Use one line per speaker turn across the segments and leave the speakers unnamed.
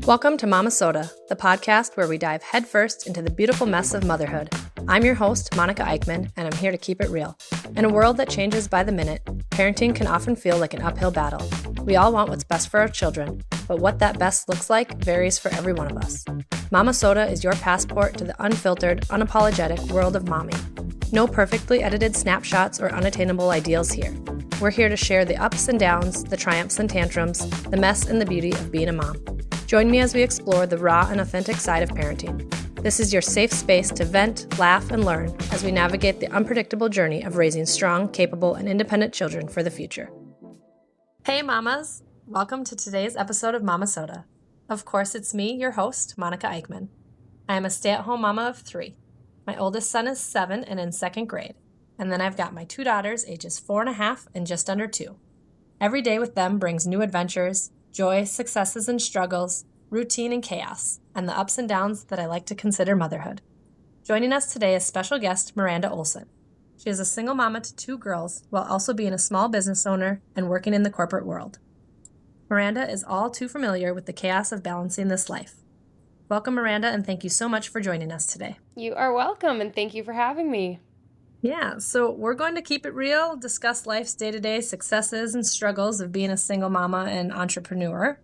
Welcome to Momma-Sota, the podcast where we dive headfirst into the beautiful mess of motherhood. I'm your host, Monica Eickman, and I'm here to keep it real. In a world that changes by the minute, parenting can often feel like an uphill battle. We all want what's best for our children, but what that best looks like varies for every one of us. Momma-Sota is your passport to the unfiltered, unapologetic world of mommy. No perfectly edited snapshots or unattainable ideals here. We're here to share the ups and downs, the triumphs and tantrums, the mess and the beauty of being a mom. Join me as we explore the raw and authentic side of parenting. This is your safe space to vent, laugh, and learn as we navigate the unpredictable journey of raising strong, capable, and independent children for the future. Hey mamas! Welcome to today's episode of Momma-Sota. Of course, it's me, your host, Monica Eickman. I am a stay-at-home mama of 3. My oldest son is 7 and in 2nd grade. And then I've got my 2 daughters, ages 4.5 and just under 2. Every day with them brings new adventures, joy, successes, and struggles, routine and chaos, and the ups and downs that I like to consider motherhood. Joining us today is special guest Miranda Olson. She is a single mama to 2 girls while also being a small business owner and working in the corporate world. Miranda is all too familiar with the chaos of balancing this life. Welcome, Miranda, and thank you so much for joining us today.
You are welcome, and thank you for having me.
Yeah, so we're going to keep it real, discuss life's day-to-day successes and struggles of being a single mama and entrepreneur.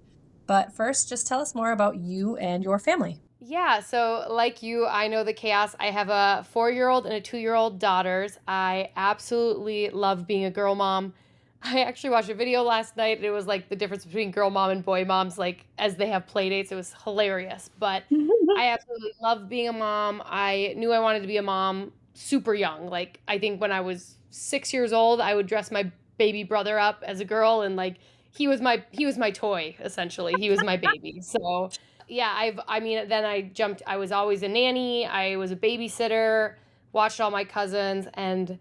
But first, just tell us more about you and your family.
Yeah, so like you, I know the chaos. I have a 4-year-old and a 2-year-old daughters. I absolutely love being a girl mom. I actually watched a video last night, and it was like the difference between girl mom and boy moms, like as they have play dates. It was hilarious, but I absolutely love being a mom. I knew I wanted to be a mom super young. Like, I think when I was 6 years old, I would dress my baby brother up as a girl, and like he was my toy, essentially. He was my baby. So yeah, then I was always a nanny. I was a babysitter, watched all my cousins, and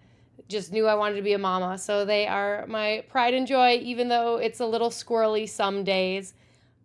just knew I wanted to be a mama. So they are my pride and joy, even though it's a little squirrely some days.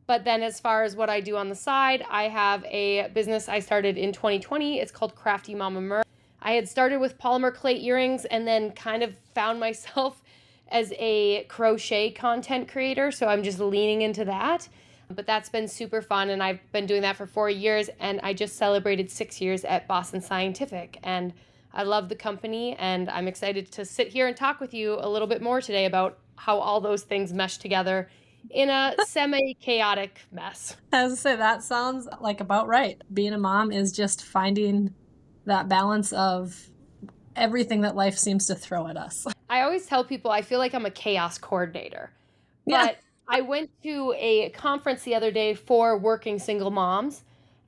But then as far as what I do on the side, I have a business I started in 2020. It's called Crafty Mama. I had started with polymer clay earrings and then kind of found myself as a crochet content creator. So I'm just leaning into that. But that's been super fun, and I've been doing that for 4 years, and I just celebrated 6 years at Boston Scientific. And I love the company, and I'm excited to sit here and talk with you a little bit more today about how all those things mesh together in a semi-chaotic mess.
As I say, that sounds like about right. Being a mom is just finding that balance of everything that life seems to throw at us.
I always tell people I feel like I'm a chaos coordinator.
Yeah.
But I went to a conference the other day for working single moms,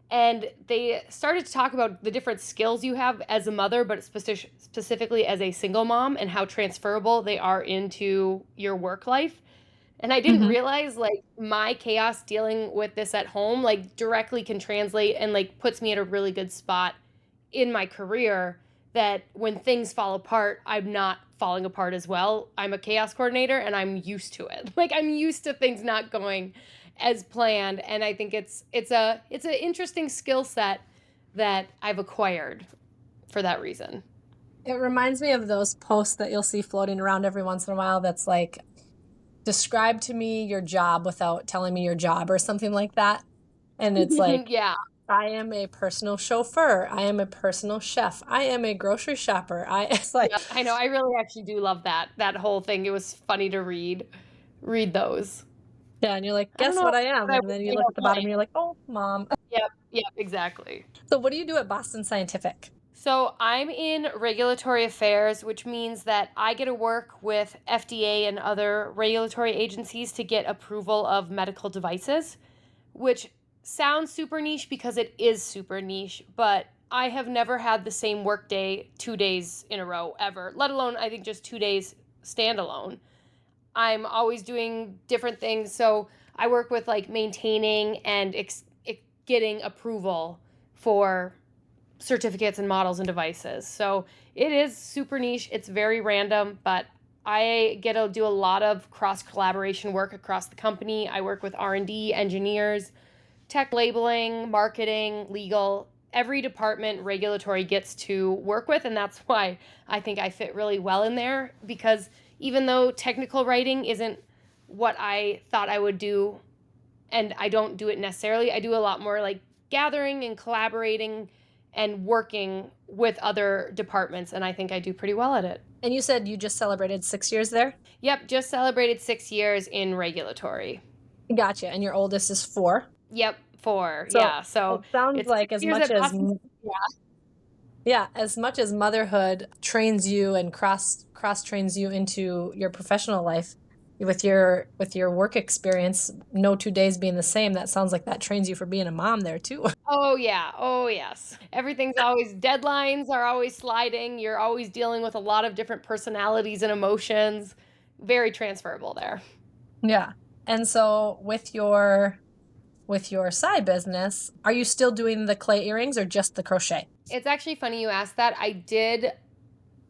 and they started to talk about the different skills you have as a mother, but specifically as a single mom, and how transferable they are into your work life. And I didn't realize, like, my chaos dealing with this at home, like, directly can translate and, like, puts me at a really good spot in my career, that when things fall apart, I'm not falling apart as well. I'm a chaos coordinator, and I'm used to it. Like, I'm used to things not going as planned, and I think it's an interesting skill set that I've acquired for that reason.
It reminds me of those posts that you'll see floating around every once in a while that's like, describe to me your job without telling me your job, or something like that. And it's like,
yeah.
I am a personal chauffeur. I am a personal chef. I am a grocery shopper. It's like,
yeah, I know. I really actually do love that whole thing. It was funny to read those.
Yeah, and you're like, guess what I am? And then you look at the bottom and you're like, oh, mom.
Yep, exactly.
So what do you do at Boston Scientific?
So I'm in regulatory affairs, which means that I get to work with FDA and other regulatory agencies to get approval of medical devices, which sounds super niche because it is super niche, but I have never had the same work day 2 days in a row ever, let alone I think just 2 days standalone. I'm always doing different things. So I work with like maintaining and getting approval for certificates and models and devices. So it is super niche. It's very random, but I get to do a lot of cross collaboration work across the company. I work with R&D, engineers, tech, labeling, marketing, legal. Every department regulatory gets to work with, and that's why I think I fit really well in there, because even though technical writing isn't what I thought I would do, and I don't do it necessarily. I do a lot more like gathering and collaborating and working with other departments, and I think I do pretty well at it.
And you said you just celebrated 6 years there?
Yep, just celebrated 6 years in regulatory.
Gotcha. And your oldest is 4?
Yep, 4.
So
Yeah, so
it sounds
it's
like
6 years at Boston.
yeah, as much as motherhood trains you and cross trains you into your professional life with your work experience, no 2 days being the same, that sounds like that trains you for being a mom there too.
Oh yeah, oh yes. Everything's always, deadlines are always sliding. You're always dealing with a lot of different personalities and emotions. Very transferable there.
Yeah. And so with your side business, are you still doing the clay earrings or just the crochet?
It's actually funny you asked that. I did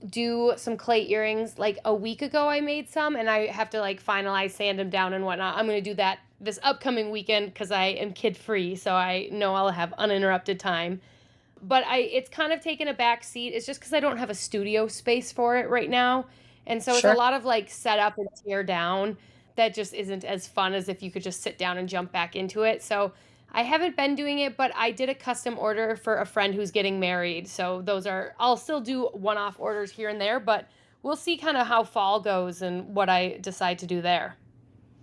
do some clay earrings like a week ago. I made some, and I have to like finalize, sand them down and whatnot. I'm going to do that this upcoming weekend because I am kid free, so I know I'll have uninterrupted time. But it's kind of taken a back seat. It's just because I don't have a studio space for it right now. And so it's a lot of like set up and tear down that just isn't as fun as if you could just sit down and jump back into it. So I haven't been doing it, but I did a custom order for a friend who's getting married. So I'll still do one-off orders here and there, but we'll see kind of how fall goes and what I decide to do there.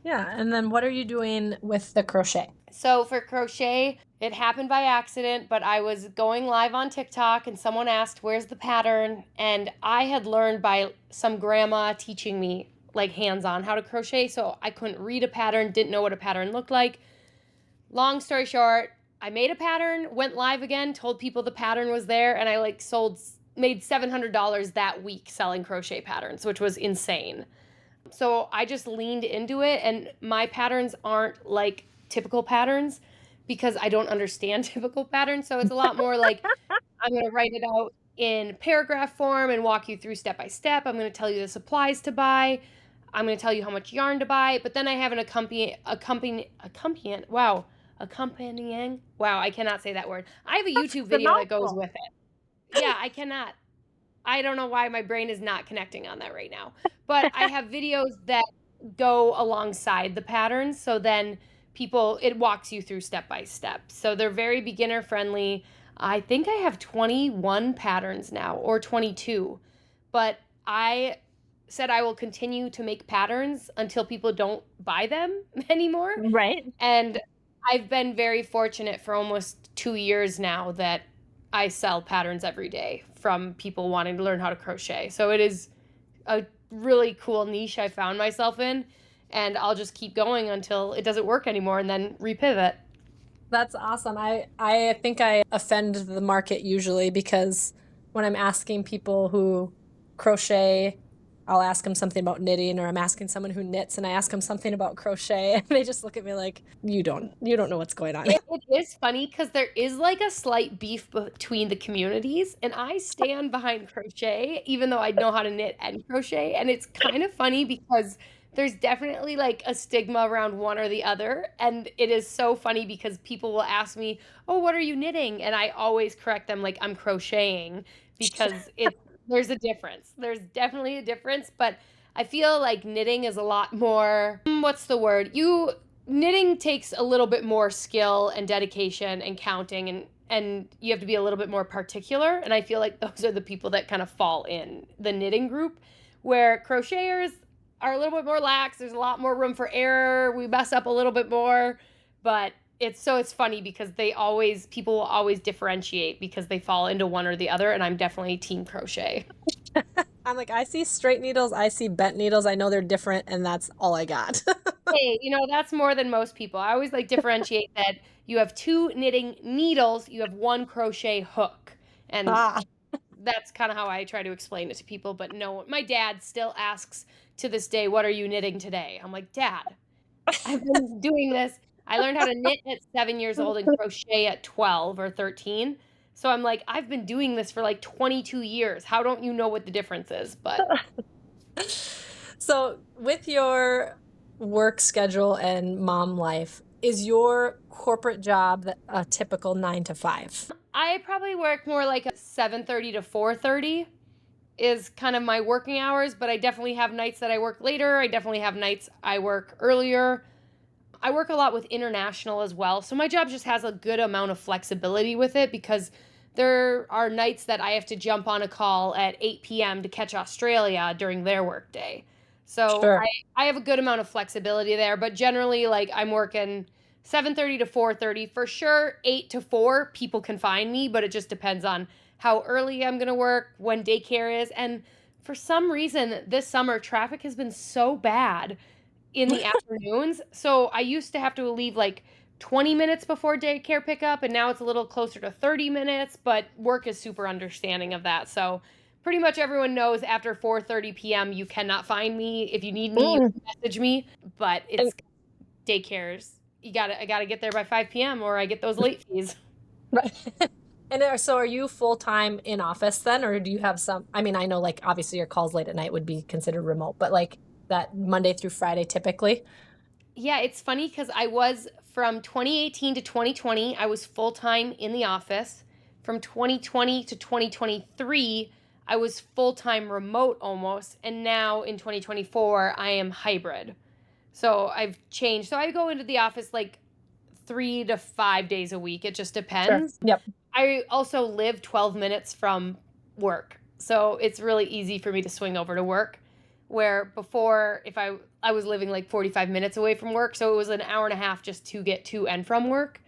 Yeah, and then what are you doing with the crochet?
So for crochet, it happened by accident, but I was going live on TikTok and someone asked, where's the pattern? And I had learned by some grandma teaching me like hands-on how to crochet, so I couldn't read a pattern, didn't know what a pattern looked like. Long story short, I made a pattern, went live again, told people the pattern was there, and I made $700 that week selling crochet patterns, which was insane. So I just leaned into it, and my patterns aren't like typical patterns because I don't understand typical patterns. So it's a lot more like I'm going to write it out in paragraph form and walk you through step by step. I'm going to tell you the supplies to buy. I'm going to tell you how much yarn to buy. But then I have an accompanying, wow, I cannot say that word. I have a YouTube video that goes with it. Yeah, I cannot. I don't know why my brain is not connecting on that right now. But I have videos that go alongside the patterns. So then it walks you through step by step. So they're very beginner friendly. I think I have 21 patterns now, or 22. But I said I will continue to make patterns until people don't buy them anymore.
Right.
And I've been very fortunate for almost 2 years now that I sell patterns every day from people wanting to learn how to crochet. So it is a really cool niche I found myself in, and I'll just keep going until it doesn't work anymore and then repivot.
That's awesome. I think I offend the market usually because when I'm asking people who crochet, I'll ask them something about knitting, or I'm asking someone who knits and I ask them something about crochet and they just look at me like, you don't know what's going on.
It is funny because there is like a slight beef between the communities, and I stand behind crochet even though I know how to knit and crochet. And it's kind of funny because there's definitely like a stigma around one or the other. And it is so funny because people will ask me, oh, what are you knitting? And I always correct them like I'm crocheting because there's a difference. There's definitely a difference, but I feel like knitting is a lot more, what's the word? Knitting takes a little bit more skill and dedication and counting, and you have to be a little bit more particular. And I feel like those are the people that kind of fall in the knitting group, where crocheters are a little bit more lax. There's a lot more room for error. We mess up a little bit more, but it's funny because people will always differentiate because they fall into one or the other, and I'm definitely team crochet.
I'm like, I see straight needles, I see bent needles, I know they're different, and that's all I got.
Hey, that's more than most people. I always like differentiate that you have 2 knitting needles, you have 1 crochet hook. And that's kind of how I try to explain it to people. But no, my dad still asks to this day, what are you knitting today? I'm like, Dad, I've been doing this. I learned how to knit at 7 years old and crochet at 12 or 13. So I'm like, I've been doing this for like 22 years. How don't you know what the difference is? But
so with your work schedule and mom life, is your corporate job a typical 9 to 5?
I probably work more like a 7:30 to 4:30. is kind of my working hours, but I definitely have nights that I work later. I definitely have nights I work earlier. I work a lot with international as well. So my job just has a good amount of flexibility with it because there are nights that I have to jump on a call at 8 p.m. to catch Australia during their workday. So
Sure.
I have a good amount of flexibility there, but generally like I'm working 7:30 to 4:30 for sure. 8 to 4 people can find me, but it just depends on how early I'm going to work, when daycare is, and for some reason this summer traffic has been so bad in the afternoons. So I used to have to leave like 20 minutes before daycare pickup, and now it's a little closer to 30 minutes, but work is super understanding of that. So pretty much everyone knows after 4:30 p.m. you cannot find me. If you need me, you
Mm.
can message me, but
And,
it's daycares. I got to get there by 5 p.m. or I get those late fees.
right. So are you full-time in office then, or do you have some, I mean, I know like obviously your calls late at night would be considered remote, but like that Monday through Friday typically?
Yeah, it's funny because I was from 2018 to 2020, I was full time in the office. From 2020 to 2023, I was full time remote almost. And now in 2024, I am hybrid. So I've changed. So I go into the office like 3 to 5 days a week. It just
Sure.
depends.
Yep.
I also live 12 minutes from work. So it's really easy for me to swing over to work. Where before, if I was living like 45 minutes away from work, so it was an hour and a half just to get to and from work.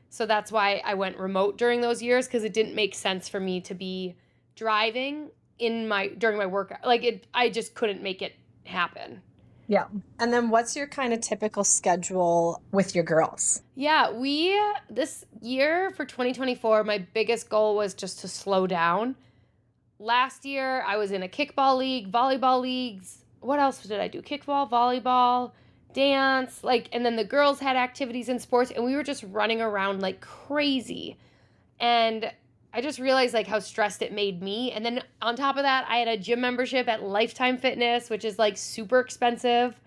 So that's why I went remote during those years because it didn't make sense for me to be driving in my during my work. Like it I just couldn't make it happen.
Yeah. And then what's your kind of typical schedule with your girls?
Yeah, we this year for 2024, my biggest goal was just to slow down. Last year, I was in a kickball league, volleyball leagues. What else did I do? Kickball, volleyball, dance, like, and then the girls had activities in sports, and we were just running around like crazy. And I just realized like how stressed it made me. And then on top of that, I had a gym membership at Lifetime Fitness, which is like super expensive.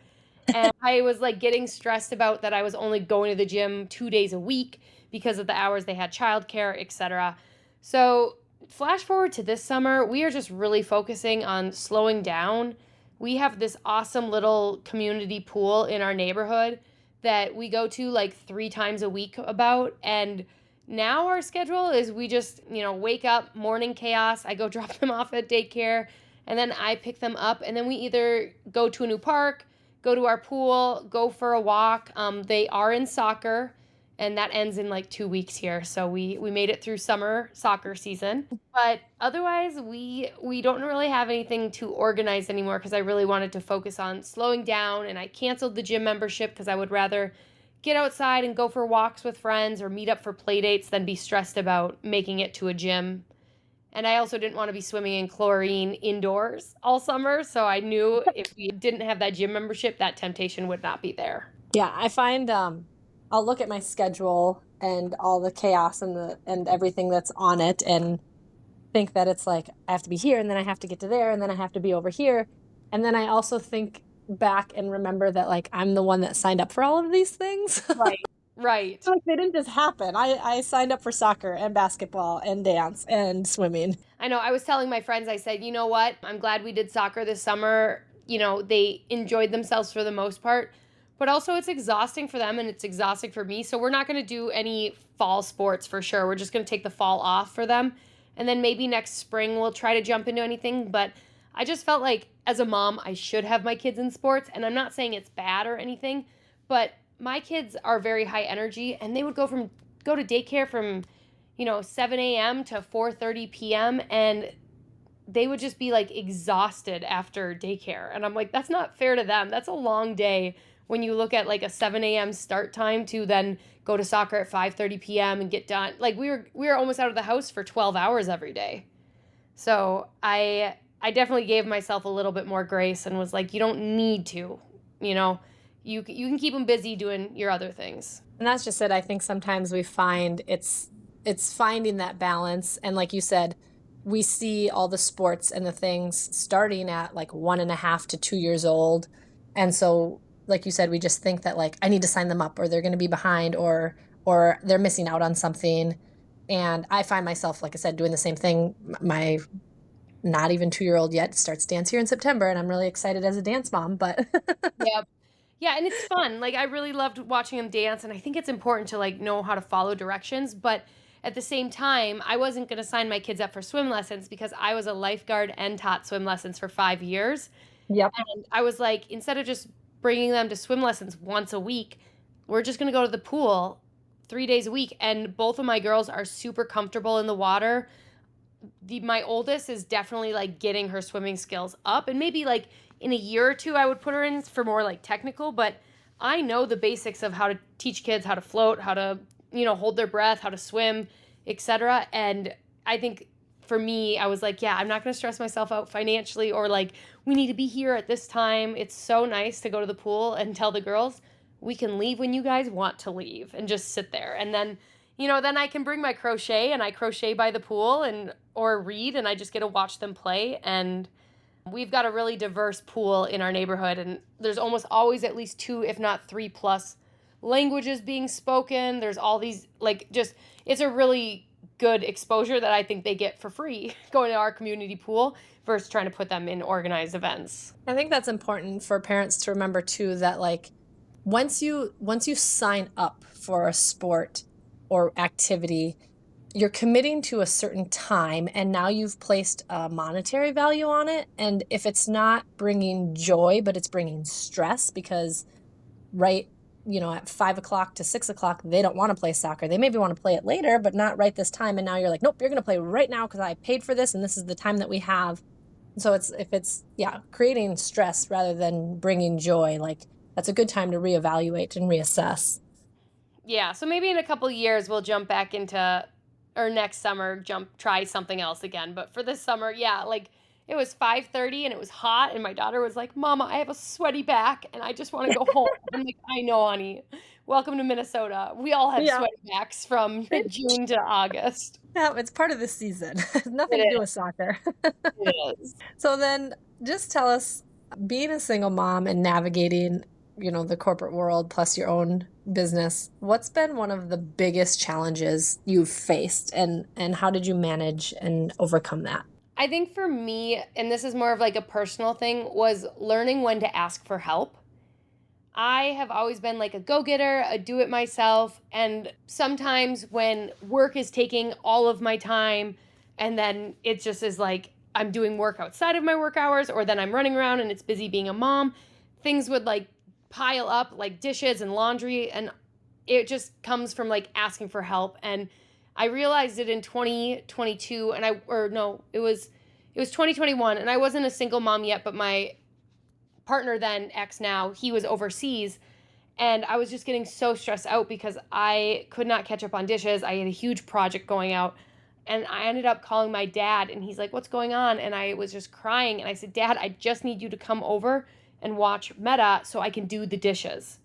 And I was like getting stressed about that I was only going to the gym 2 days a week because of the hours they had childcare, etc. So, flash forward to this summer, we are just really focusing on slowing down. We have this awesome little community pool in our neighborhood that we go to like 3 times a week about. And now our schedule is we just, wake up, morning chaos. I go drop them off at daycare and then I pick them up. And then we either go to a new park, go to our pool, go for a walk. They are in soccer, and that ends in like 2 weeks here. So we made it through summer soccer season. But otherwise, we don't really have anything to organize anymore because I really wanted to focus on slowing down, and I canceled the gym membership because I would rather get outside and go for walks with friends or meet up for play dates than be stressed about making it to a gym. And I also didn't want to be swimming in chlorine indoors all summer. So I knew if we didn't have that gym membership, that temptation would not be there.
Yeah, I find I'll look at my schedule and all the chaos and everything that's on it and think that it's like I have to be here and then I have to get to there and then I have to be over here. And then I also think back and remember that like I'm the one that signed up for all of these things.
Right. Right.
Like they didn't just happen. I signed up for soccer and basketball and dance and swimming.
I know. I was telling my friends, I said, you know what? I'm glad we did soccer this summer. They enjoyed themselves for the most part, but also it's exhausting for them and it's exhausting for me. So we're not going to do any fall sports for sure. We're just going to take the fall off for them. And then maybe next spring we'll try to jump into anything. But I just felt like as a mom, I should have my kids in sports. And I'm not saying it's bad or anything, but my kids are very high energy and they would go to daycare from 7 a.m. to 4:30 p.m. and they would just be like exhausted after daycare. And I'm like, that's not fair to them. That's a long day when you look at like a 7 a.m. start time to then go to soccer at 5:30 p.m. and get done. Like we were almost out of the house for 12 hours every day. So I definitely gave myself a little bit more grace and was like, you don't need to, you can keep them busy doing your other things.
And that's just it. I think sometimes we find it's finding that balance. And like you said, we see all the sports and the things starting at like 1.5 to 2 years old. And so, like you said, we just think that like, I need to sign them up or they're going to be behind or they're missing out on something. And I find myself, like I said, doing the same thing. My not even 2-year-old yet, starts dance here in September, and I'm really excited as a dance mom, but
Yep. Yeah, and it's fun. Like I really loved watching him dance, and I think it's important to like know how to follow directions, but at the same time, I wasn't going to sign my kids up for swim lessons because I was a lifeguard and taught swim lessons for 5 years.
yep.
And I was like, instead of just bringing them to swim lessons once a week, we're just going to go to the pool 3 days a week. And both of my girls are super comfortable in the water. My oldest is definitely like getting her swimming skills up, and maybe like in a year or two I would put her in for more like technical, but I know the basics of how to teach kids how to float, how to, hold their breath, how to swim, etc. And I think for me, I was like, yeah, I'm not going to stress myself out financially or like we need to be here at this time. It's so nice to go to the pool and tell the girls we can leave when you guys want to leave and just sit there. And then then I can bring my crochet and I crochet by the pool and or read, and I just get to watch them play. And we've got a really diverse pool in our neighborhood, and there's almost always at least 2 if not 3 plus languages being spoken. There's all these it's a really good exposure that I think they get for free going to our community pool versus trying to put them in organized events.
I think that's important for parents to remember too, that like once you sign up for a sport or activity, you're committing to a certain time, and now you've placed a monetary value on it. And if it's not bringing joy, but it's bringing stress because at 5 o'clock to 6 o'clock, they don't want to play soccer. They maybe want to play it later, but not right this time. And now you're like, nope, you're going to play right now because I paid for this and this is the time that we have. So if it's creating stress rather than bringing joy, like that's a good time to reevaluate and reassess.
Yeah, so maybe in a couple years we'll jump back into, or next summer try something else again. But for this summer, yeah, like it was 5:30 and it was hot, and my daughter was like, "Mama, I have a sweaty back and I just want to go home." I'm like, "I know, honey. Welcome to Minnesota. We all have
Yeah.
sweaty backs from June to August."
Yeah, it's part of the season. Nothing
It
to do
is.
with soccer.
It is.
So then just tell us, being a single mom and navigating, the corporate world plus your own business, what's been one of the biggest challenges you've faced, and how did you manage and overcome that?
I think for me, and this is more of like a personal thing, was learning when to ask for help. I have always been like a go-getter, a do-it-myself, and sometimes when work is taking all of my time and then it just is like I'm doing work outside of my work hours, or then I'm running around and it's busy being a mom, things would like pile up like dishes and laundry, and it just comes from like asking for help. And I realized it in 2022, and it was 2021, and I wasn't a single mom yet, but my partner then, ex now, he was overseas, and I was just getting so stressed out because I could not catch up on dishes. I had a huge project going out, and I ended up calling my dad, and he's like, "What's going on?" And I was just crying, and I said, "Dad, I just need you to come over and watch Meta so I can do the dishes."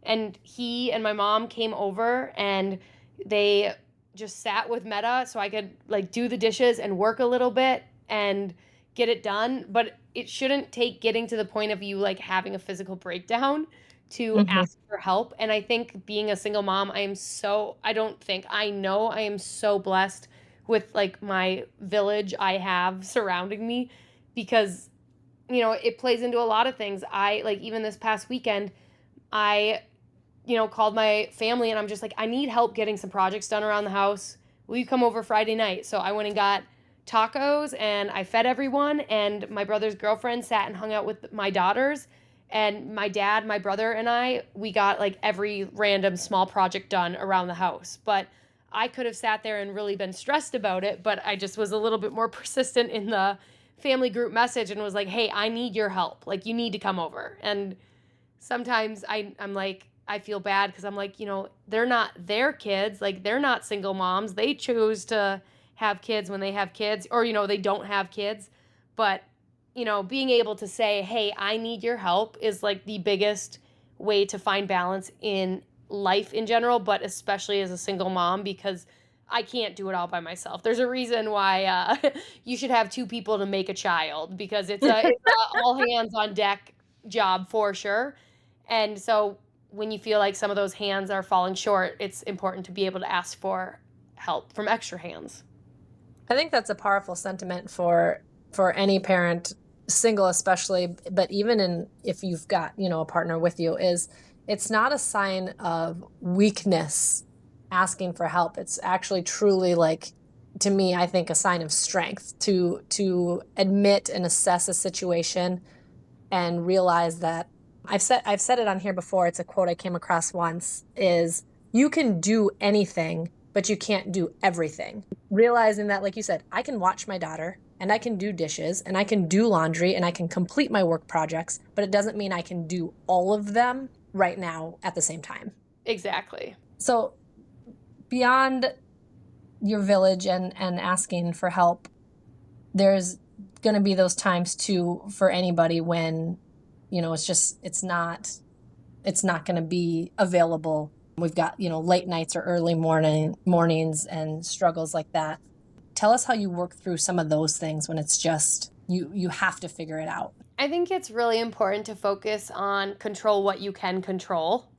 And he and my mom came over, and they just sat with Meta so I could like do the dishes and work a little bit and get it done. But it shouldn't take getting to the point of you like having a physical breakdown to
Mm-hmm.
ask for help. And I think being a single mom, I know I am so blessed with like my village I have surrounding me, because it plays into a lot of things. I like, even this past weekend, I called my family and I'm just like, I need help getting some projects done around the house. Will you come over Friday night? So I went and got tacos and I fed everyone, and my brother's girlfriend sat and hung out with my daughters, and my dad, my brother, and we got like every random small project done around the house. But I could have sat there and really been stressed about it, but I just was a little bit more persistent in the family group message and was like, "Hey, I need your help. Like, you need to come over." And sometimes I'm like, I feel bad because I'm like, they're not their kids. Like, they're not single moms. They chose to have kids when they have kids, or, they don't have kids. But, being able to say, "Hey, I need your help," is like the biggest way to find balance in life in general, but especially as a single mom, because I can't do it all by myself. There's a reason why you should have 2 people to make a child, because it's a all hands on deck job for sure. And so when you feel like some of those hands are falling short, it's important to be able to ask for help from extra hands.
I think that's a powerful sentiment for for any parent, single especially, but even if you've got, a partner with you, is it's not a sign of weakness asking for help. It's actually truly, like, to me, I think, a sign of strength to admit and assess a situation and realize that I've said it on here before. It's a quote I came across once, is you can do anything, but you can't do everything. Realizing that, like you said, I can watch my daughter and I can do dishes and I can do laundry and I can complete my work projects, but it doesn't mean I can do all of them right now at the same time.
Exactly.
So beyond your village and asking for help, there's going to be those times too for anybody when, it's not going to be available. We've got, late nights or early mornings and struggles like that. Tell us how you work through some of those things when it's just, you have to figure it out.
I think it's really important to focus on control what you can control.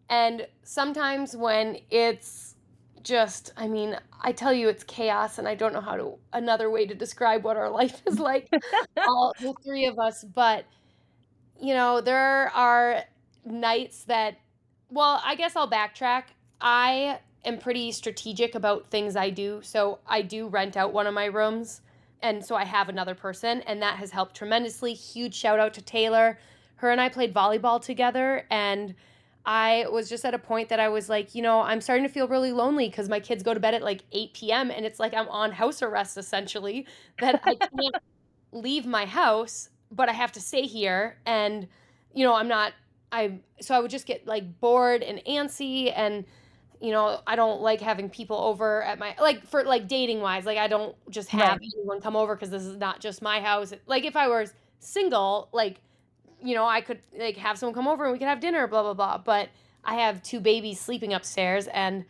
And sometimes when it's just, I tell you it's chaos and I don't know another way to describe what our life is like, all the three of us. But, there are nights that, well, I guess I'll backtrack. I am pretty strategic about things I do. So I do rent out one of my rooms. And so I have another person, and that has helped tremendously. Huge shout out to Taylor. Her and I played volleyball together, and I was just at a point that I was like, I'm starting to feel really lonely because my kids go to bed at like 8 p.m. and it's like I'm on house arrest essentially, that I can't leave my house, but I have to stay here. And, so I would just get like bored and antsy, and I don't like having people over at my, like, for like dating wise, like I don't just have anyone come over because this is not just my house. Like if I were single, like, I could like have someone come over and we could have dinner, blah, blah, blah. But I have two babies sleeping upstairs, and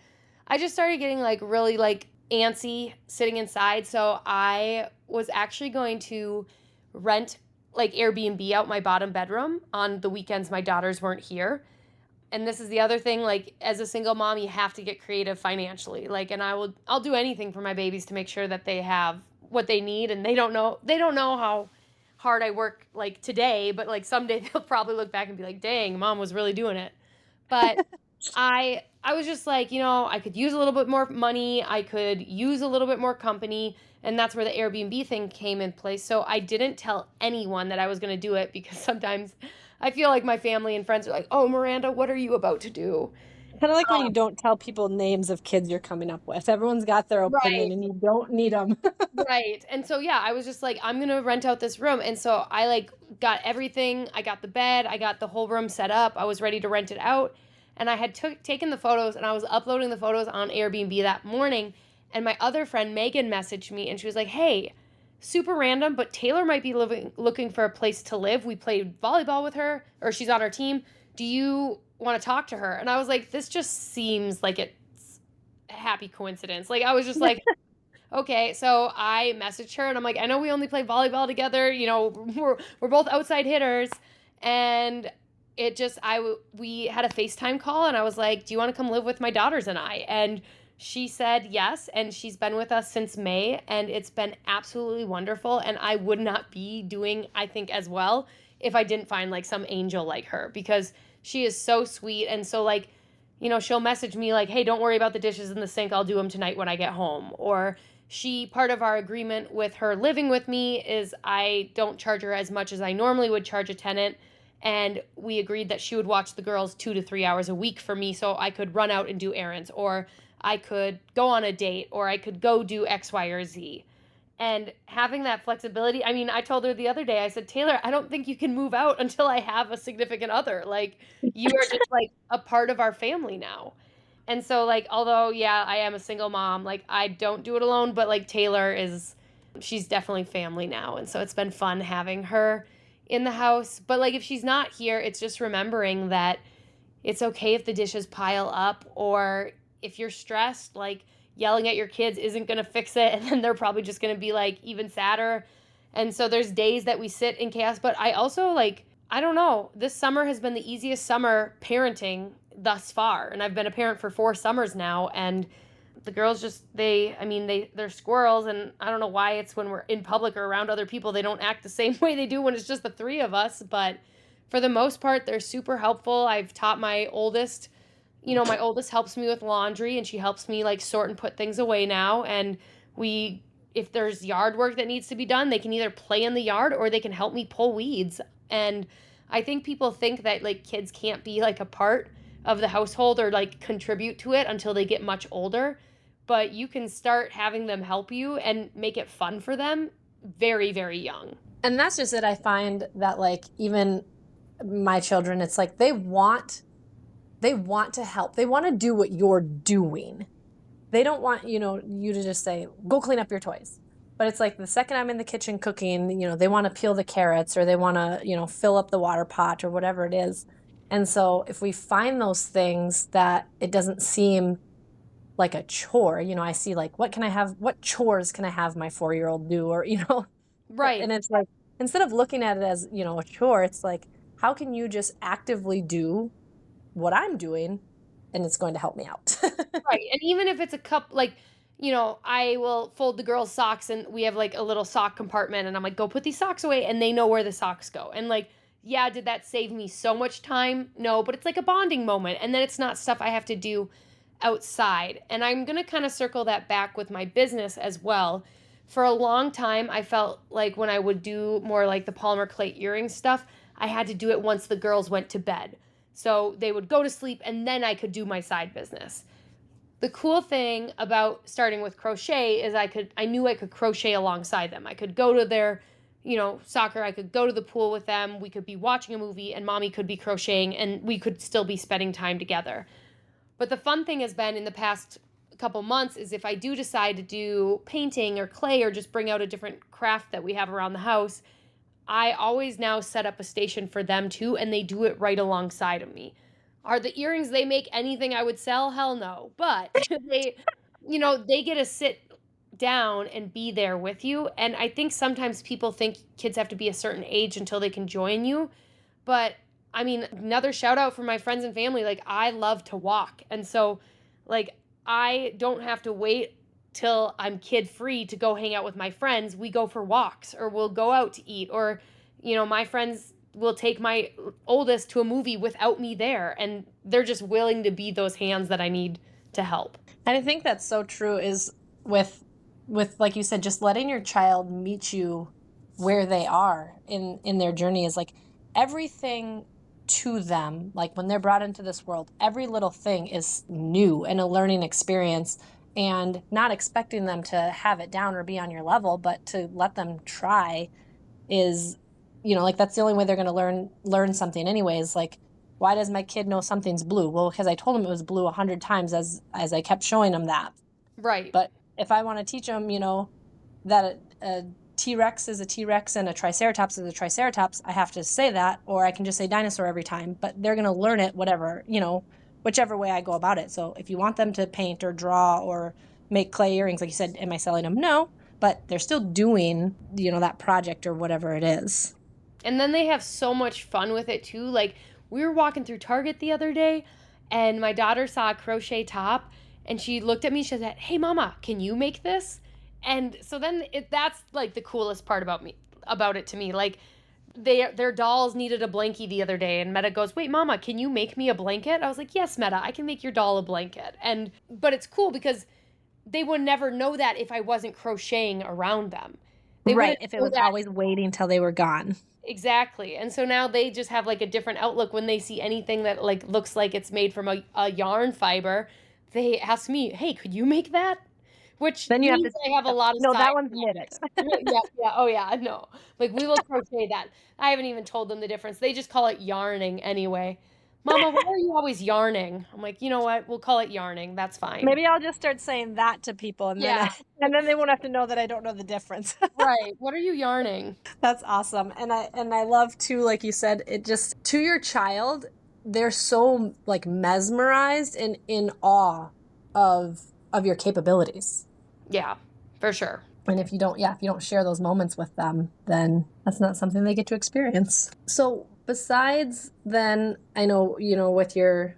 I just started getting like really like antsy sitting inside. So I was actually going to rent like Airbnb out my bottom bedroom on the weekends my daughters weren't here. And this is the other thing, like as a single mom, you have to get creative financially. Like, and I'll do anything for my babies to make sure that they have what they need. And they don't know how hard I work like today, but like someday they'll probably look back and be like, dang, mom was really doing it. But I was just like, I could use a little bit more money. I could use a little bit more company. And that's where the Airbnb thing came in place. So I didn't tell anyone that I was going to do it, because sometimes I feel like my family and friends are like, oh, Miranda, what are you about to do?
Kind of like when you don't tell people names of kids you're coming up with. Everyone's got their opinion,
Right.
and you don't need them.
Right. And so, yeah, I was just like, I'm going to rent out this room. And so I like got everything. I got the bed. I got the whole room set up. I was ready to rent it out. And I had taken the photos, and I was uploading the photos on Airbnb that morning. And my other friend, Megan, messaged me, and she was like, hey, super random, but Taylor might be looking for a place to live. We played volleyball with her, or she's on our team. Do you want to talk to her? And I was like, this just seems like it's a happy coincidence. Like, I was just like, okay. So I messaged her, and I'm like, I know we only play volleyball together. We're both outside hitters. And we had a FaceTime call, and I was like, do you want to come live with my daughters and I? And she said yes, and she's been with us since May, and it's been absolutely wonderful. And I would not be doing, I think, as well if I didn't find like some angel like her, because she is so sweet. And so like, she'll message me like, hey, don't worry about the dishes in the sink. I'll do them tonight when I get home. Or part of our agreement with her living with me is I don't charge her as much as I normally would charge a tenant. And we agreed that she would watch the girls 2 to 3 hours a week for me, so I could run out and do errands, or I could go on a date, or I could go do X, Y, or Z. And having that flexibility, I told her the other day, I said, Taylor, I don't think you can move out until I have a significant other. Like, you are just like a part of our family now. And so like, although, yeah, I am a single mom, like I don't do it alone, but like she's definitely family now. And so it's been fun having her in the house. But like, if she's not here, it's just remembering that it's okay if the dishes pile up, or if you're stressed, like yelling at your kids isn't going to fix it. And then they're probably just going to be like even sadder. And so there's days that we sit in chaos, but I also like, I don't know, this summer has been the easiest summer parenting thus far. And I've been a parent for 4 summers now. And the girls just, they're squirrels, and I don't know why it's when we're in public or around other people, they don't act the same way they do when it's just the three of us. But for the most part, they're super helpful. I've taught my oldest, my oldest helps me with laundry, and she helps me like sort and put things away now. And if there's yard work that needs to be done, they can either play in the yard or they can help me pull weeds. And I think people think that like kids can't be like a part of the household or like contribute to it until they get much older, but you can start having them help you and make it fun for them very, very young.
And that's just it. I find that like even my children, it's like they want to help. They want to do what you're doing. They don't want, you to just say, go clean up your toys. But it's like the second I'm in the kitchen cooking, they want to peel the carrots or they want to, fill up the water pot or whatever it is. And so if we find those things that it doesn't seem like a chore, I see like, what chores can I have my 4-year-old do? Or,
Right.
And it's like, instead of looking at it as, a chore, it's like, how can you just actively do what I'm doing and it's going to help me out?
Right. And even if it's a cup, like, I will fold the girls' socks and we have like a little sock compartment and I'm like, go put these socks away, and they know where the socks go. And like, yeah, did that save me so much time? No, but it's like a bonding moment. And then it's not stuff I have to do outside. And I'm going to kind of circle that back with my business as well. For a long time, I felt like when I would do more like the polymer clay earring stuff, I had to do it once the girls went to bed. So they would go to sleep and then I could do my side business. The cool thing about starting with crochet is I knew I could crochet alongside them. I could go to their, soccer. I could go to the pool with them. We could be watching a movie and mommy could be crocheting and we could still be spending time together. But the fun thing has been in the past couple months is if I do decide to do painting or clay or just bring out a different craft that we have around the house, I always now set up a station for them too, and they do it right alongside of me. Are the earrings they make anything I would sell? Hell no. But they get to sit down and be there with you. And I think sometimes people think kids have to be a certain age until they can join you. But another shout out for my friends and family. Like, I love to walk. And so, like, I don't have to wait till I'm kid free to go hang out with my friends. We go for walks or we'll go out to eat, or, my friends will take my oldest to a movie without me there. And they're just willing to be those hands that I need to help.
And I think that's so true is with like you said, just letting your child meet you where they are in their journey is like everything to them. Like when they're brought into this world, every little thing is new and a learning experience, and not expecting them to have it down or be on your level, but to let them try is, like that's the only way they're going to learn something anyways. Like, why does my kid know something's blue? Well, because I told him it was blue 100 times as I kept showing him that.
Right.
But if I want to teach them, that a T-Rex is a T-Rex and a Triceratops is a Triceratops, I have to say that, or I can just say dinosaur every time. But they're going to learn it, whatever, whichever way I go about it. So if you want them to paint or draw or make clay earrings, like you said, am I selling them? No, but they're still doing, that project or whatever it is.
And then they have so much fun with it too. Like, we were walking through Target the other day and my daughter saw a crochet top and she looked at me, she said, "Hey mama, can you make this?" And so then that's like the coolest part about it to me. Like, their dolls needed a blankie the other day and Meta goes, "Wait, mama, can you make me a blanket?" I was like, "Yes, Meta, I can make your doll a blanket." But it's cool because they would never know that if I wasn't crocheting around them.
Right, if it was always waiting till they were gone.
Exactly. And so now they just have like a different outlook when they see anything that like looks like it's made from a yarn fiber. They ask me, "Hey, could you make that?" Which
then you
means
have to
I have a lot of
no, that one's knitted.
yeah. Oh yeah, no. Like, we will crochet that. I haven't even told them the difference. They just call it yarning anyway. "Mama, why are you always yarning?" I'm like, "You know what? We'll call it yarning. That's fine."
Maybe I'll just start saying that to people, and
Yeah.
then they won't have to know that I don't know the difference.
Right. What are you yarning?
That's awesome. And I love too, like you said, it just, to your child, they're so like mesmerized and in awe of your capabilities.
Yeah, for sure.
And if you don't share those moments with them, then that's not something they get to experience. So besides then, I know, with your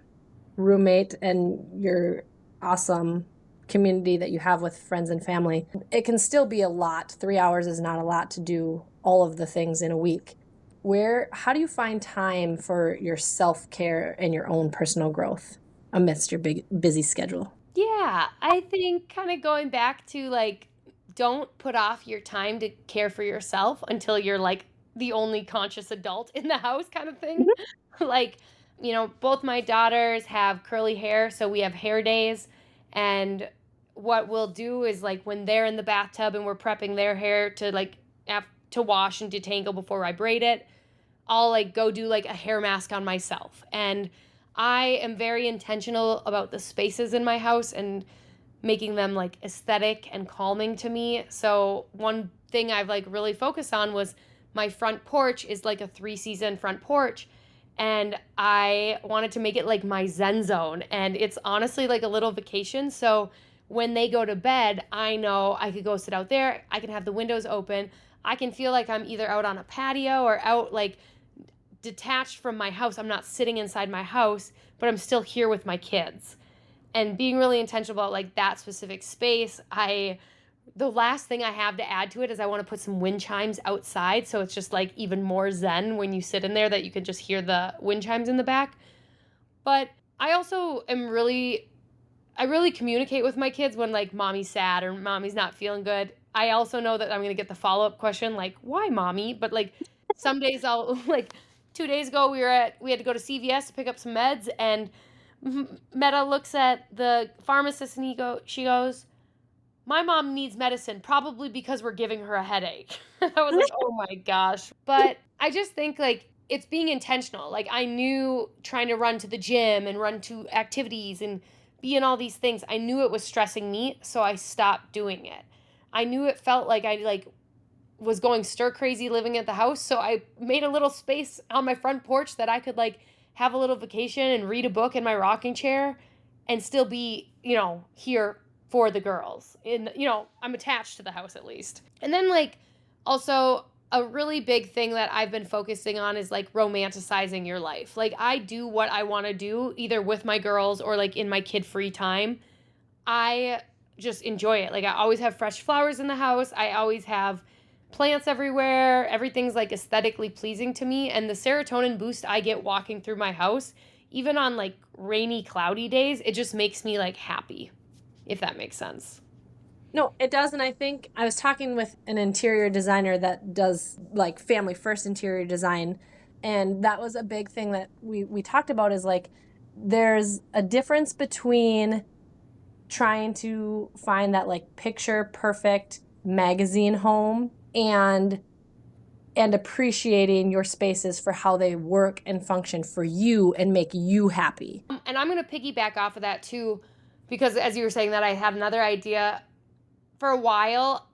roommate and your awesome community that you have with friends and family, it can still be a lot. 3 hours is not a lot to do all of the things in a week. How do you find time for your self-care and your own personal growth amidst your big busy schedule?
Yeah, I think kind of going back to like, don't put off your time to care for yourself until you're like the only conscious adult in the house kind of thing. Like, both my daughters have curly hair, so we have hair days. And what we'll do is like when they're in the bathtub and we're prepping their hair to like to wash and detangle before I braid it, I'll like go do like a hair mask on myself. And I am very intentional about the spaces in my house and making them like aesthetic and calming to me. So one thing I've like really focused on was my front porch is like a 3-season front porch. And I wanted to make it like my Zen zone. And it's honestly like a little vacation. So when they go to bed, I know I could go sit out there. I can have the windows open. I can feel like I'm either out on a patio or out like detached from my house. I'm not sitting inside my house, but I'm still here with my kids. And being really intentional about like that specific space. The last thing I have to add to it is I want to put some wind chimes outside, so it's just like even more zen when you sit in there that you can just hear the wind chimes in the back. But I also I really communicate with my kids when like mommy's sad or mommy's not feeling good. I also know that I'm going to get the follow-up question like, "Why, mommy?" But like some days I'll like 2 days ago we had to go to CVS to pick up some meds, and Meta looks at the pharmacist and she goes, "My mom needs medicine, probably because we're giving her a headache." I was like, "Oh my gosh." But I just think like it's being intentional. Like I knew trying to run to the gym and run to activities and be in all these things, I knew it was stressing me, so I stopped doing it. I knew it felt like I like was going stir crazy living at the house, so I made a little space on my front porch that I could like have a little vacation and read a book in my rocking chair and still be, here for the girls. I'm attached to the house at least. And then like also a really big thing that I've been focusing on is like romanticizing your life. Like I do what I want to do either with my girls or like in my kid free time. I just enjoy it. Like I always have fresh flowers in the house. I always have plants everywhere. Everything's like aesthetically pleasing to me, and the serotonin boost I get walking through my house, even on like rainy, cloudy days, it just makes me like happy, if that makes sense.
No, it does. And I think I was talking with an interior designer that does like family first interior design. And that was a big thing that we talked about is like, there's a difference between trying to find that like picture perfect magazine home and appreciating your spaces for how they work and function for you and make you happy.
And I'm going to piggyback off of that too, because as you were saying that, I had another idea. For a while,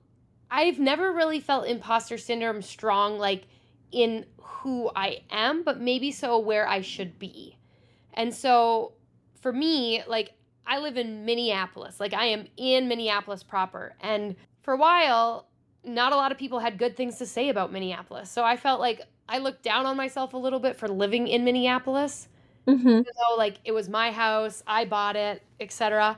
I've never really felt imposter syndrome strong, like in who I am, but maybe so where I should be. And so for me, like I live in Minneapolis, like I am in Minneapolis proper. And for a while, not a lot of people had good things to say about Minneapolis. So I felt like I looked down on myself a little bit for living in Minneapolis.
Mm-hmm.
So like it was my house, I bought it, etc.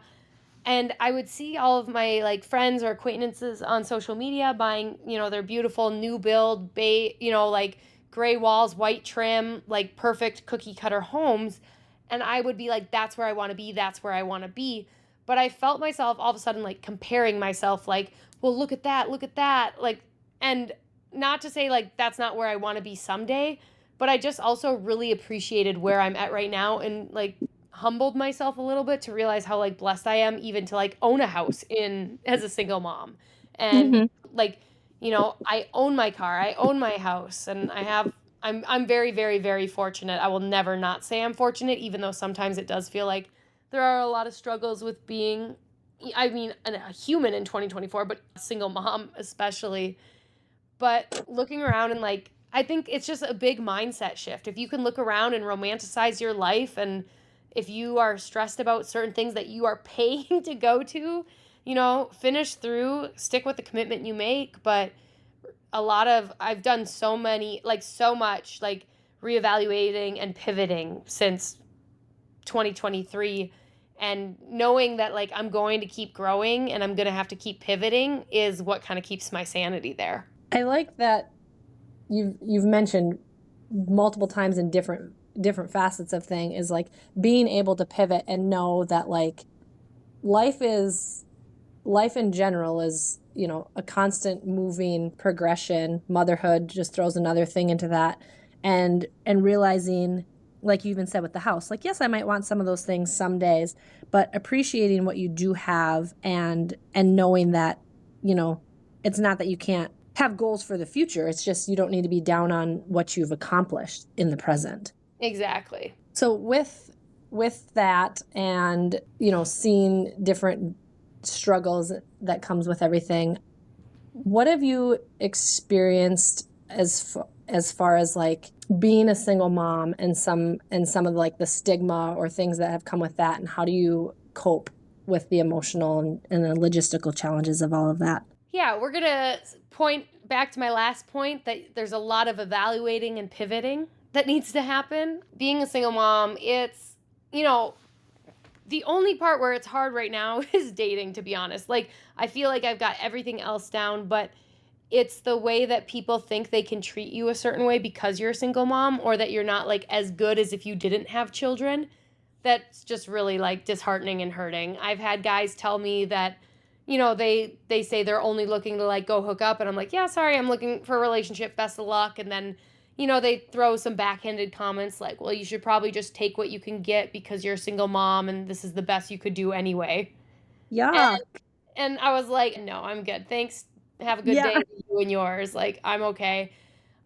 And I would see all of my like friends or acquaintances on social media buying, their beautiful new build, like gray walls, white trim, like perfect cookie cutter homes. And I would be like, that's where I want to be. That's where I want to be. But I felt myself all of a sudden like comparing myself like, well, look at that. Look at that. Like, and not to say like that's not where I want to be someday, but I just also really appreciated where I'm at right now and like humbled myself a little bit to realize how like blessed I am even to like own a house in as a single mom. And
Mm-hmm.
like, I own my car, I own my house, and I'm very, very, very fortunate. I will never not say I'm fortunate, even though sometimes it does feel like there are a lot of struggles with being, I mean, a human in 2024, but a single mom especially. But looking around and like, I think it's just a big mindset shift. If you can look around and romanticize your life, and if you are stressed about certain things that you are paying to go to, finish through, stick with the commitment you make. But I've done so much like reevaluating and pivoting since 2023. And knowing that like I'm going to keep growing and I'm going to have to keep pivoting is what kind of keeps my sanity there.
I like that you've mentioned multiple times in different facets of thing is like being able to pivot and know that like life in general is, you know, a constant moving progression. Motherhood just throws another thing into that. And realizing, like you even said with the house, like, yes, I might want some of those things some days, but appreciating what you do have and knowing that, you know, it's not that you can't have goals for the future. It's just you don't need to be down on what you've accomplished in the present.
Exactly.
So with that and, you know, seeing different struggles that comes with everything, what have you experienced as far as like being a single mom and some of like the stigma or things that have come with that, and how do you cope with the emotional and the logistical challenges of all of that?
Yeah, we're going to point back to my last point that there's a lot of evaluating and pivoting that needs to happen. Being a single mom, it's, you know, the only part where it's hard right now is dating, to be honest. Like, I feel like I've got everything else down, but it's the way that people think they can treat you a certain way because you're a single mom, or that you're not like as good as if you didn't have children. That's just really like disheartening and hurting. I've had guys tell me that, you know, they say they're only looking to like go hook up, and I'm like, yeah, sorry, I'm looking for a relationship, best of luck. And then, you know, they throw some backhanded comments like, well, you should probably just take what you can get because you're a single mom and this is the best you could do anyway.
Yeah.
And I was like, no, I'm good, thanks, have a good
Yeah.
day, you and yours, like, I'm okay.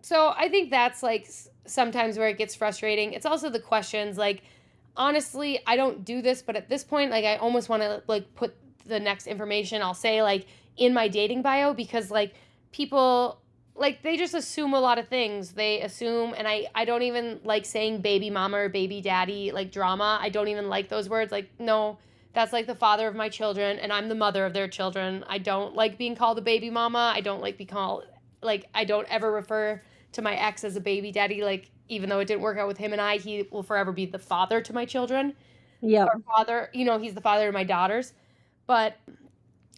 So I think that's like sometimes where it gets frustrating. It's also the questions, like, honestly, I don't do this, but at this point, like, I almost want to like put the next information I'll say like in my dating bio, because like people, like, they just assume a lot of things. They assume, and I don't even like saying baby mama or baby daddy, like drama. I don't even like those words. Like, no, that's like the father of my children and I'm the mother of their children. I don't like being called a baby mama. I don't like being called, like, I don't ever refer to my ex as a baby daddy. Like, even though it didn't work out with him and I, he will forever be the father to my children.
Yep.
Or father, you know, he's the father of my daughters. But,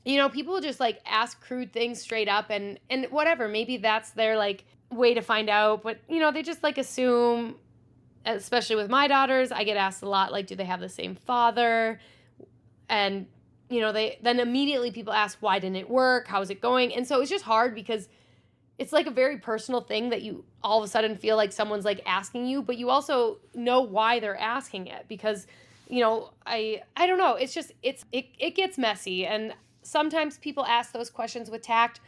you know, people just like ask crude things straight up, and whatever, maybe that's their like way to find out, but you know, they just like assume, especially with my daughters, I get asked a lot like, do they have the same father? And you know, they then immediately people ask, why didn't it work? How's it going? And so it's just hard because it's like a very personal thing that you all of a sudden feel like someone's like asking you, but you also know why they're asking it, because you know, I don't know, it's just it gets messy, and sometimes people ask those questions with tact,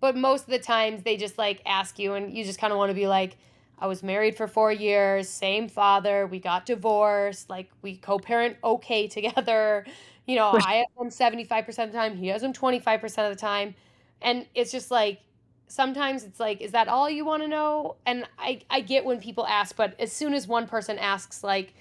but most of the times they just like ask you and you just kind of want to be like, I was married for 4 years, same father, we got divorced, like we co-parent okay together. You know, I have him 75% of the time, he has him 25% of the time. And it's just like, sometimes it's like, is that all you want to know? And I get when people ask, but as soon as one person asks, like,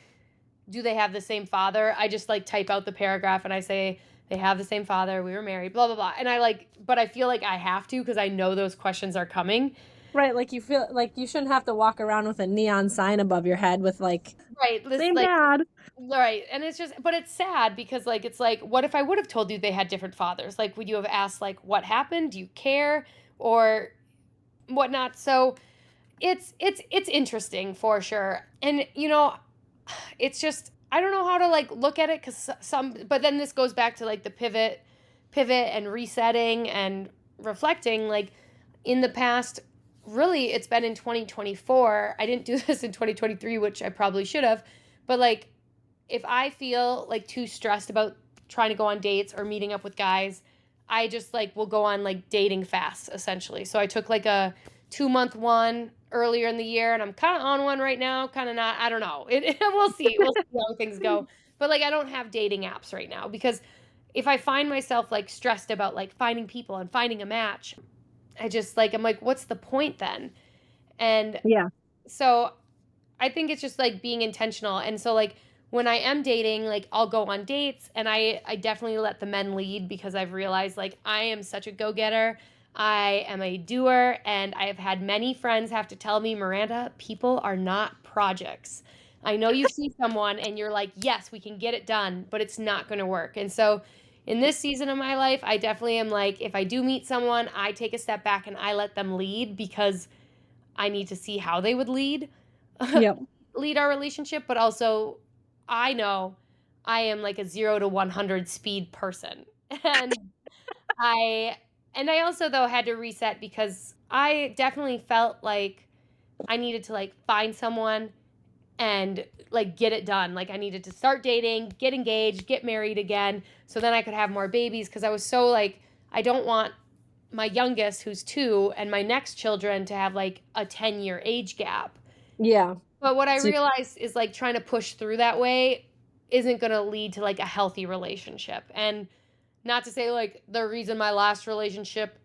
do they have the same father? I just like type out the paragraph and I say, they have the same father, we were married, blah, blah, blah. And I like, but I feel like I have to because I know those questions are coming.
Right, like you feel like you shouldn't have to walk around with a neon sign above your head with like
Right. This
same
like,
dad.
right. And it's just, but it's sad because like, it's like, what if I would have told you they had different fathers? Like, would you have asked like, what happened? Do you care? Or whatnot? So it's interesting for sure. And you know, it's just, I don't know how to like look at it, because some, but then this goes back to like the pivot and resetting and reflecting. Like, in the past, really, it's been in 2024. I didn't do this in 2023, which I probably should have, but like, if I feel like too stressed about trying to go on dates or meeting up with guys, I just like will go on like dating fast essentially. So I took like a 2-month one earlier in the year, and I'm kind of on one right now, kind of not. I don't know. We'll see. We'll see how things go. But like, I don't have dating apps right now because if I find myself like stressed about like finding people and finding a match, I just like, I'm like, what's the point then? And
Yeah.
so I think it's just like being intentional. And so like when I am dating, like I'll go on dates, and I definitely let the men lead because I've realized like I am such a go-getter. I am a doer, and I have had many friends have to tell me, Miranda, people are not projects. I know you see someone and you're like, yes, we can get it done, but it's not going to work. And so in this season of my life, I definitely am like, if I do meet someone, I take a step back and I let them lead because I need to see how they would lead
Yep.
lead our relationship, but also I know I am like a 0 to 100 speed person. And I I also though had to reset because I definitely felt like I needed to like find someone and like get it done. Like I needed to start dating, get engaged, get married again so then I could have more babies because I was so like I don't want my youngest who's 2 and my next children to have like a 10-year age gap.
Yeah.
But what I
So,
realized is like trying to push through that way isn't going to lead to like a healthy relationship. And not to say like the reason my last relationship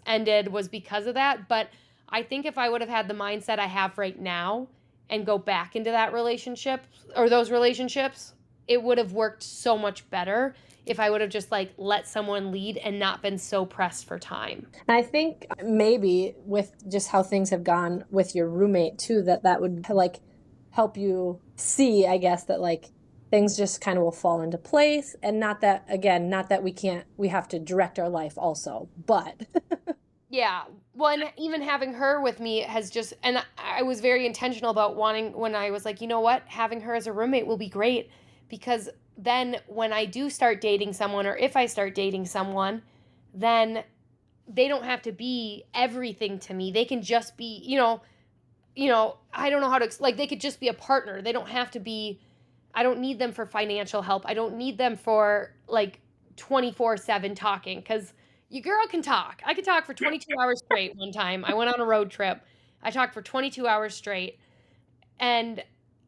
ended was because of that, but I think if I would have had the mindset I have right now and go back into that relationship or those relationships, it would have worked so much better if I would have just like let someone lead and not been so pressed for time.
I think maybe with just how things have gone with your roommate too, that would like help you see, I guess, that like things just kind of will fall into place. And not that, again, not that we have to direct our life also, but
Yeah. Well, and even having her with me has just, and I was very intentional about wanting, when I was like, you know what, having her as a roommate will be great because then when I do start dating someone or if I start dating someone, then they don't have to be everything to me. They can just be, I don't know how to, like, they could just be a partner. They don't have to be, I don't need them for financial help. I don't need them for like 24/7 talking because your girl can talk. I could talk for 22 hours straight one time. I went on a road trip. I talked for 22 hours straight. And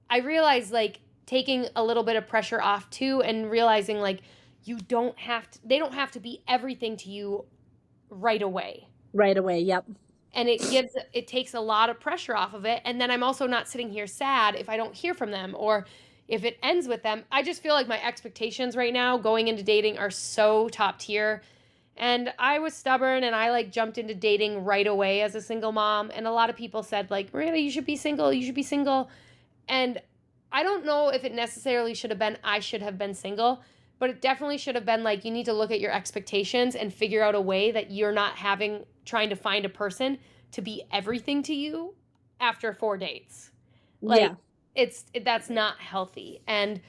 I realized like taking a little bit of pressure off too and realizing like they don't have to be everything to you right away.
right away. Yep.
And it takes a lot of pressure off of it, and then I'm also not sitting here sad if I don't hear from them or if it ends with them. I just feel like my expectations right now going into dating are so top tier, and I was stubborn and I like jumped into dating right away as a single mom, and a lot of people said like, Miranda, you should be single, you should be single. And I don't know if it necessarily should have been I should have been single, but it definitely should have been like you need to look at your expectations and figure out a way that you're not trying to find a person to be everything to you after 4 dates. Like
Yeah.
that's not healthy. And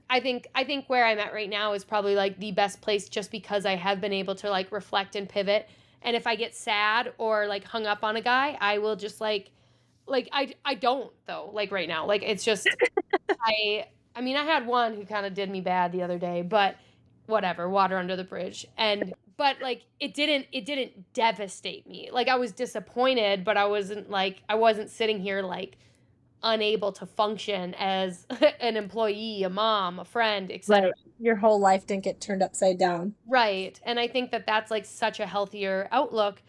I think where I'm at right now is probably like the best place just because I have been able to like reflect and pivot. And if I get sad or like hung up on a guy, I will just like I don't though, like right now. Like it's just I I mean I had one who kind of did me bad the other day, but whatever, water under the bridge. And but like it didn't devastate me. Like I was disappointed, but I wasn't sitting here like unable to function as an employee, a mom, a friend, etc.
Right. Your whole life didn't get turned upside down.
Right. And I think that that's like such a healthier outlook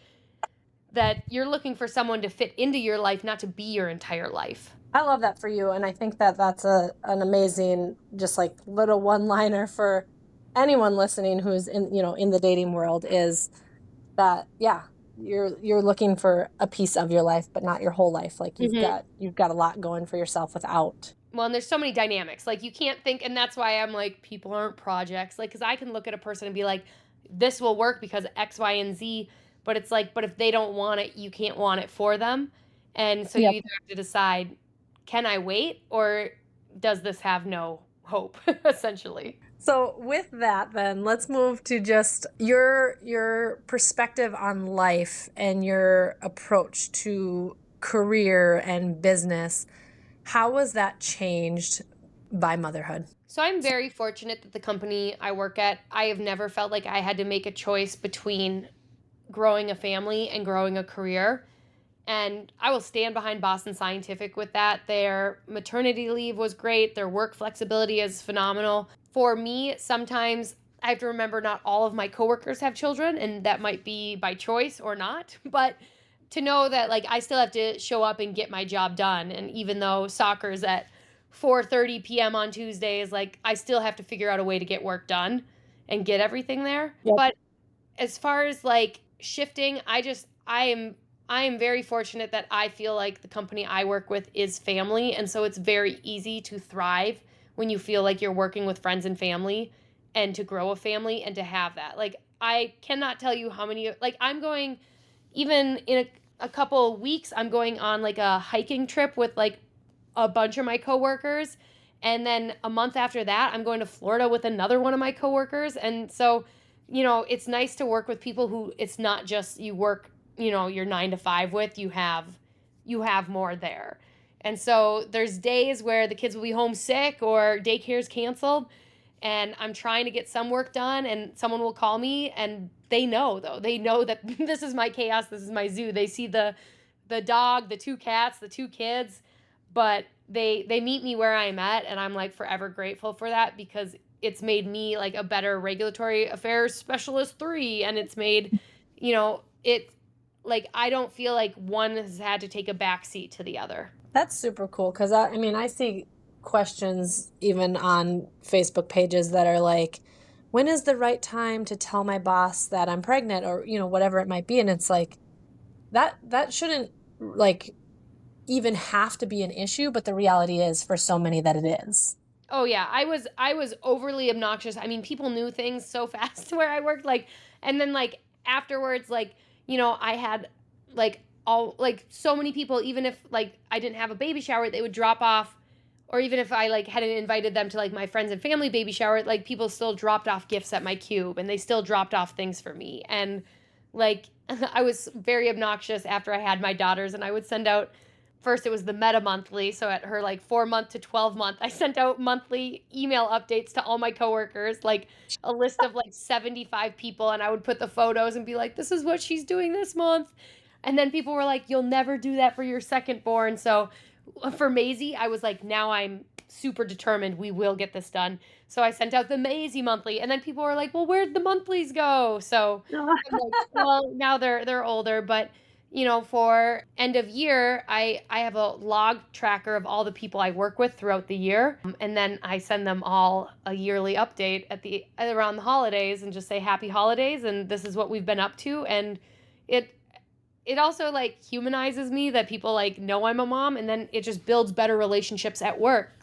that you're looking for someone to fit into your life, not to be your entire life.
I love that for you, and I think that that's an amazing, just like little one-liner for anyone listening who's in the dating world is that yeah, you're looking for a piece of your life, but not your whole life. Like
Mhm.
you've got a lot going for yourself without.
Well, and there's so many dynamics. Like you can't think, and that's why I'm like, people aren't projects. Like, because I can look at a person and be like, this will work because X, Y, and Z. But it's like, but if they don't want it, you can't want it for them. And so you
Yep.
either have to decide, can I wait or does this have no hope, essentially?
So with that, then let's move to just your perspective on life and your approach to career and business. How was that changed by motherhood?
So I'm very fortunate that the company I work at, I have never felt like I had to make a choice between growing a family and growing a career. And I will stand behind Boston Scientific with that. Their maternity leave was great. Their work flexibility is phenomenal. For me, sometimes I have to remember not all of my coworkers have children, and that might be by choice or not. But to know that like I still have to show up and get my job done, and even though soccer's at 4:30 p.m. on Tuesdays, like I still have to figure out a way to get work done and get everything there.
Yep.
But as far as like shifting, I am very fortunate that I feel like the company I work with is family. And so it's very easy to thrive when you feel like you're working with friends and family and to grow a family and to have that. Like, I cannot tell you how many, like, I'm going, even in a couple of weeks, I'm going on like a hiking trip with like a bunch of my coworkers. And then a month after that, I'm going to Florida with another one of my coworkers. And so, it's nice to work with people who it's not just you work, your 9 to 5 with, you have more there. And so there's days where the kids will be homesick or daycare's canceled and I'm trying to get some work done and someone will call me and they know though. They know that this is my chaos, this is my zoo. They see the dog, the 2 cats, the 2 kids, but they meet me where I'm at and I'm like forever grateful for that because it's made me like a better regulatory affairs specialist 3 and it's made, it like I don't feel like one has had to take a back seat to the other.
That's super cool because I see questions even on Facebook pages that are like, when is the right time to tell my boss that I'm pregnant or, whatever it might be. And it's like, that shouldn't like even have to be an issue, but the reality is for so many that it is.
Oh yeah, I was overly obnoxious. I mean, people knew things so fast where I worked and then afterwards I had all so many people even if I didn't have a baby shower, they would drop off or even if I hadn't invited them to my friends and family baby shower, people still dropped off gifts at my cube and they still dropped off things for me. And I was very obnoxious after I had my daughters and I would send out. First, it was the Meta monthly. So at her 4-month to 12-month, I sent out monthly email updates to all my coworkers, a list of 75 people. And I would put the photos and be like, this is what she's doing this month. And then people were like, you'll never do that for your second born. So for Maisie, I was like, now I'm super determined. We will get this done. So I sent out the Maisie monthly. And then people were like, well, where'd the monthlies go? So I'm like, well, now they're older. But for end of year, I have a log tracker of all the people I work with throughout the year. And then I send them all a yearly update around the holidays and just say happy holidays. And this is what we've been up to. And it also humanizes me that people know I'm a mom and then it just builds better relationships at work.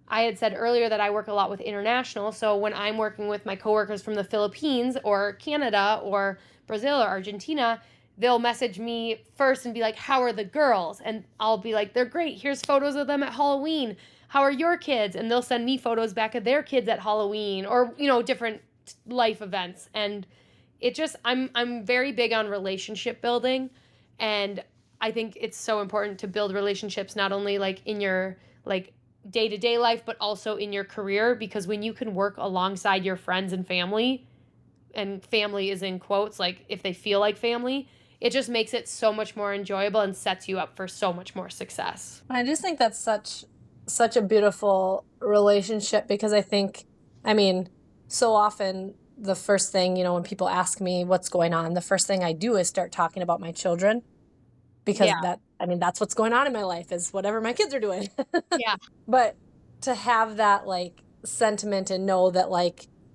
I had said earlier that I work a lot with international. So when I'm working with my coworkers from the Philippines or Canada or Brazil or Argentina, they'll message me first and be like, how are the girls? And I'll be like, they're great. Here's photos of them at Halloween. How are your kids? And they'll send me photos back of their kids at Halloween or, different life events. And it just, I'm very big on relationship building. And I think it's so important to build relationships, not only in your day-to-day life, but also in your career, because when you can work alongside your friends and family is in quotes, if they feel like family, it just makes it so much more enjoyable and sets you up for so much more success.
I just think that's such a beautiful relationship because so often the first thing, when people ask me what's going on, the first thing I do is start talking about my children because that's what's going on in my life is whatever my kids are doing.
Yeah.
But to have that sentiment and know that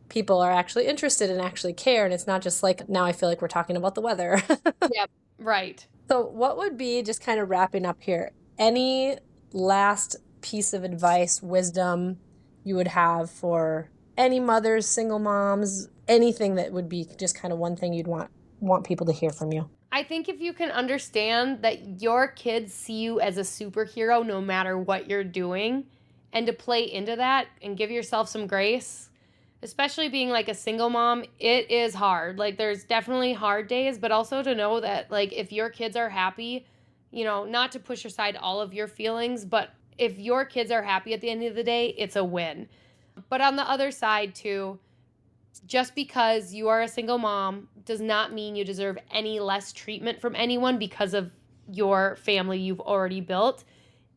people are actually interested and actually care. And it's not just now I feel like we're talking about the weather.
Yep. Right.
So what would be, just kind of wrapping up here, any last piece of advice, wisdom you would have for any mothers, single moms, anything that would be just kind of one thing you'd want people to hear from you?
I think if you can understand that your kids see you as a superhero no matter what you're doing and to play into that and give yourself some grace, especially being a single mom, it is hard. There's definitely hard days, but also to know that if your kids are happy, not to push aside all of your feelings, but if your kids are happy at the end of the day, it's a win. But on the other side too, just because you are a single mom does not mean you deserve any less treatment from anyone because of your family you've already built.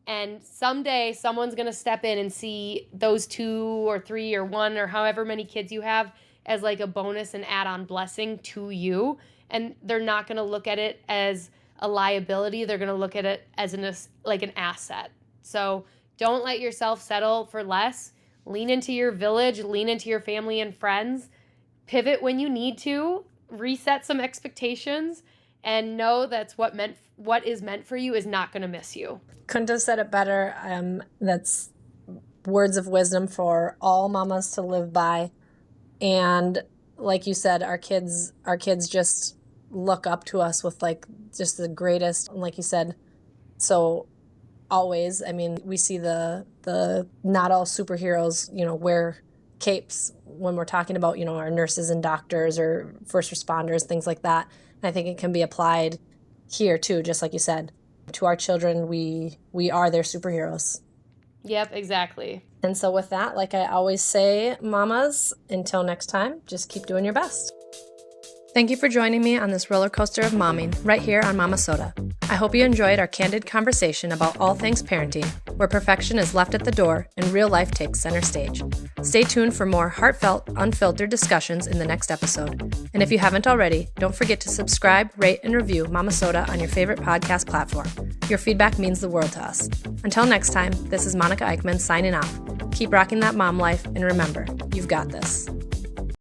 And someday someone's going to step in and see those 2 or 3 or 1 or however many kids you have as a bonus and add-on blessing to you. And they're not going to look at it as a liability. They're going to look at it as an asset. So don't let yourself settle for less. Lean into your village, lean into your family and friends, pivot when you need to, reset some expectations, and know that's what is meant for you is not going to miss you.
Couldn't have said it better. That's words of wisdom for all mamas to live by. And like you said, our kids just look up to us with like just the greatest, like you said. So always, I mean, we see the not all superheroes, wear capes when we're talking about, our nurses and doctors or first responders, things like that. And I think it can be applied here too, just like you said. To our children, we are their superheroes.
Yep, exactly.
And so with that, like I always say, mamas, until next time, just keep doing your best. Thank you for joining me on this roller coaster of momming right here on Momma-Sota. I hope you enjoyed our candid conversation about all things parenting, where perfection is left at the door and real life takes center stage. Stay tuned for more heartfelt, unfiltered discussions in the next episode. And if you haven't already, don't forget to subscribe, rate, and review Momma-Sota on your favorite podcast platform. Your feedback means the world to us. Until next time, this is Monica Eickman signing off. Keep rocking that mom life, and remember, you've got this.